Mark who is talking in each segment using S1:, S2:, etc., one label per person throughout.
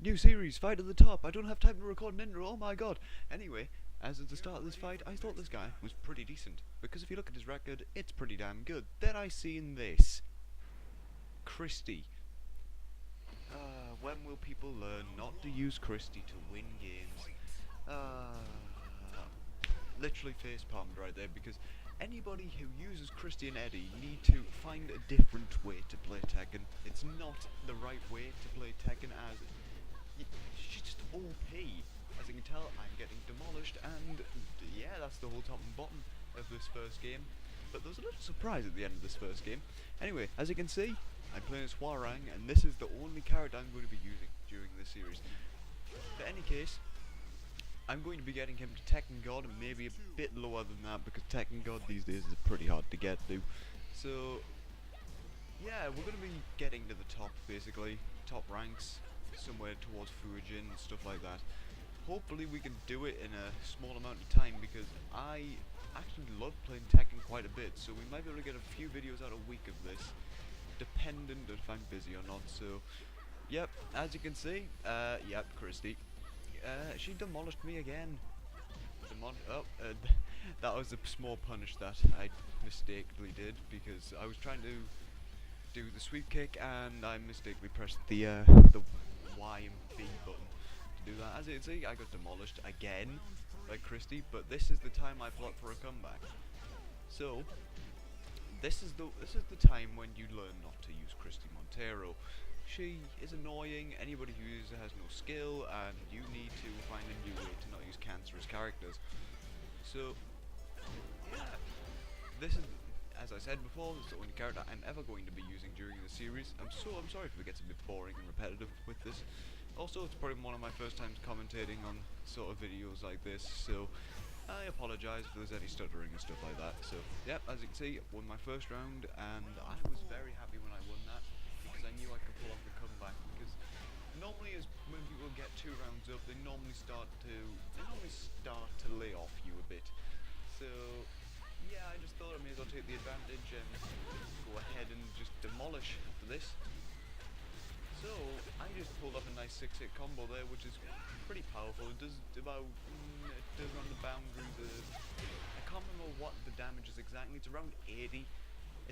S1: New series, fight at the top. I don't have time to record an intro, oh my god. Anyway, as at the start of this fight, I thought this guy was pretty decent. Because if you look at his record, it's pretty damn good. Then I seen this. Christie. When will people learn not to use Christie to win games? Literally face palmed right there, because anybody who uses Christie and Eddie need to find a different way to play Tekken. It's not the right way to play Tekken, as she's just OP. As you can tell, I'm getting demolished, and yeah, that's the whole top and bottom of this first game. But there was a little surprise at the end of this first game. Anyway, as you can see, I'm playing as Hwarang, and this is the only character I'm going to be using during this series. In any case, I'm going to be getting him to Tekken God, and maybe a bit lower than that, because Tekken God these days is pretty hard to get to. So, yeah, we're going to be getting to the top, basically. Top ranks, somewhere towards Fujin and stuff like that. Hopefully we can do it in a small amount of time, because I actually love playing Tekken quite a bit, so we might be able to get a few videos out a week of this, dependent if I'm busy or not. So, yep, as you can see, yep, Christie. She demolished me again. That was a small punish that I mistakenly did, because I was trying to do the sweep kick and I mistakenly pressed the Y and B button to do that. As you can see, I got demolished again by Christie, but this is the time I plot for a comeback. So this is the time when you learn not to use Christie Montero. She is annoying. Anybody who uses her has no skill, and you need to find a new way to not use cancerous characters. So, yeah, this is, as I said before, this is the only character I'm ever going to be using during the series. I'm sorry if it gets a bit boring and repetitive with this. Also, it's probably one of my first times commentating on sort of videos like this, so I apologise if there's any stuttering and stuff like that. So, yeah, as you can see, I won my first round, and I was very happy when I won that, because I knew I could pull off the comeback. Because normally, when people get 2 rounds up, they normally start to lay off you a bit. So, yeah, I just thought I may as well take the advantage and go ahead and just demolish after this. So, I just pulled off a nice 6-hit combo there, which is pretty powerful. It does around the boundaries of, I can't remember what the damage is exactly. It's around 80.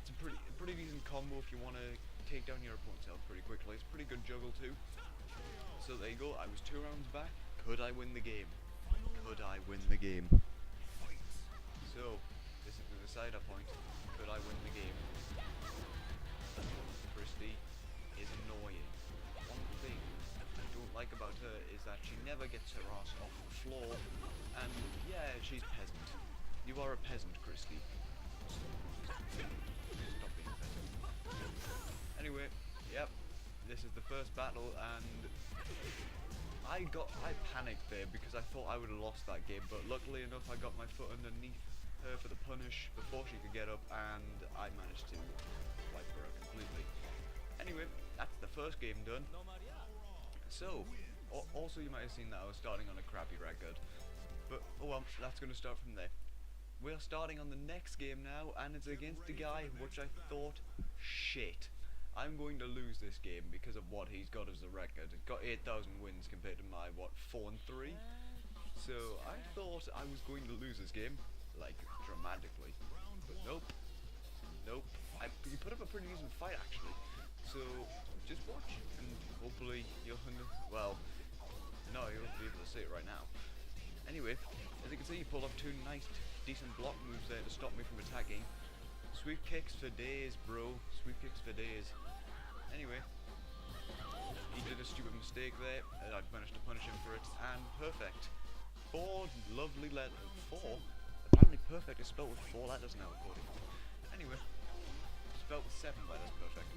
S1: It's a pretty decent combo if you want to take down your opponent's health pretty quickly. It's a pretty good juggle too. So there you go. I was 2 rounds back. Could I win the game? Could I win the game? So this is the decider point. Could I win the game? Christie is annoying. One thing I don't like about her is that she never gets her ass off the floor, and yeah, she's peasant. You are a peasant, Christie. Stop being a peasant. Anyway, yep, this is the first battle, and I panicked there because I thought I would have lost that game, but luckily enough I got my foot underneath her for the punish before she could get up, and I managed to wipe her out completely. Anyway, that's the first game done. So, also you might have seen that I was starting on a crappy record, but oh well, that's going to start from there. We're starting on the next game now, and it's against a guy which I thought, shit, I'm going to lose this game because of what he's got as a record. He's got 8,000 wins compared to my, 4-3? So I thought I was going to lose this game, like, dramatically. But nope. Nope. He put up a pretty decent fight, actually. So, just watch, and hopefully you'll, well, no, you'll be able to see it right now. Anyway, as you can see, he pulled off 2 nice, decent block moves there to stop me from attacking. Sweep kicks for days, bro. Sweep kicks for days. Anyway, he did a stupid mistake there, and I managed to punish him for it, and perfect. 4 lovely letters. 4? Apparently perfect is spelled with 4 letters now, according. Anyway, spelled with 7 letters, perfect.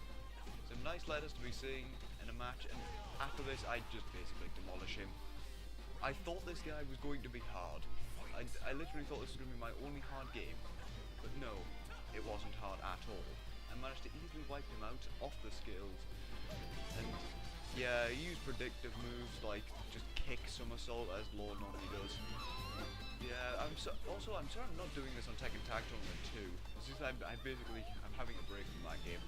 S1: Some nice letters to be seeing in a match, and after this, I just basically demolish him. I thought this guy was going to be hard. I literally thought this was going to be my only hard game, but no, it wasn't hard at all. I managed to easily wipe him out off the skills, and yeah, he used predictive moves like just kick somersault as Lord normally does. Yeah, I'm sorry I'm not doing this on Tekken Tag Tournament 2. It's just I'm having a break from that game.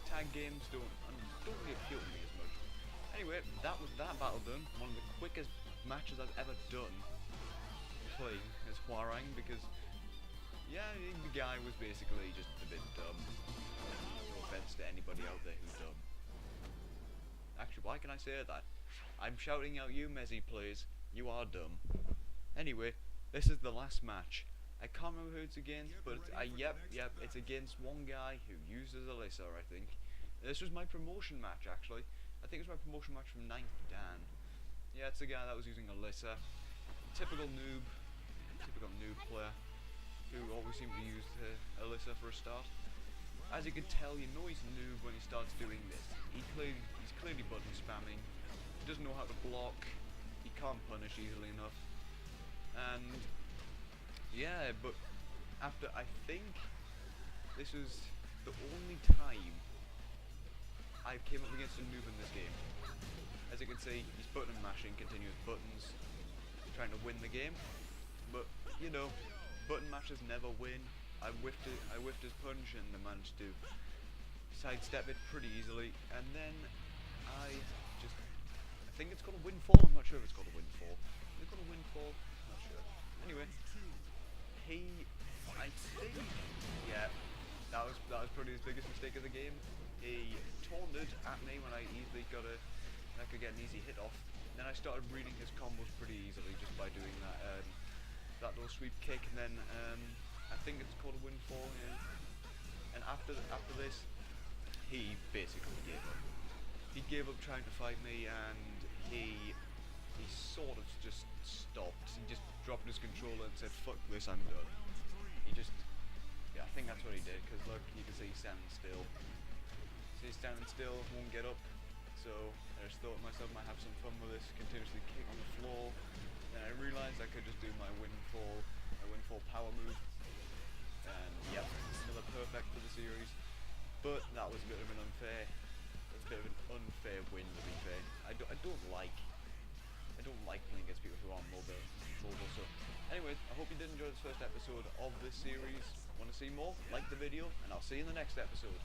S1: Tag games don't really appeal to me as much. Anyway, that was that battle done. One of the quickest matches I've ever done playing as Hwarang, because yeah, the guy was basically just a bit dumb. No offense to anybody out there who's dumb. Actually, why can I say that? I'm shouting out you Mezzy players, you are dumb. Anyway, this is the last match. I can't remember who it's against, but yep, it's against one guy who uses Alyssa, I think. This was my promotion match, actually. I think it was my promotion match from 9th Dan. Yeah, it's the guy that was using Alyssa. Typical noob player who always seemed to use Alyssa for a start. As you can tell, you know he's a noob when he starts doing this. He's clearly button spamming. He doesn't know how to block. He can't punish easily enough. And yeah, but after, I think this was the only time I came up against a noob in this game. As you can see, he's button mashing, continuous buttons, trying to win the game. But you know, button mashers never win. I whiffed his punch and I managed to sidestep it pretty easily. And then I think it's called a windfall. I'm not sure if it's called a windfall. Is it called a windfall? Not sure. Anyway, I think, yeah, that was probably his biggest mistake of the game. He taunted at me when I could get an easy hit off. Then I started reading his combos pretty easily just by doing that little sweep kick, and then I think it's called a windfall. Yeah. And after this, he basically gave up. He gave up trying to fight me, and he sort of just stopped. He just dropped his controller and said, "Fuck this, I'm done." Yeah, I think that's what he did, because look, you can see he's standing still. See, he's standing still, won't get up. So I just thought to myself, I might have some fun with this, continuously kick on the floor. Then I realised I could just do my windfall power move. And yep, another perfect for the series. But that was a bit of an unfair win, to be fair. I don't like playing against people who aren't mobile. So anyways, I hope you did enjoy this first episode of this series. Want to see more? Like the video, and I'll see you in the next episode.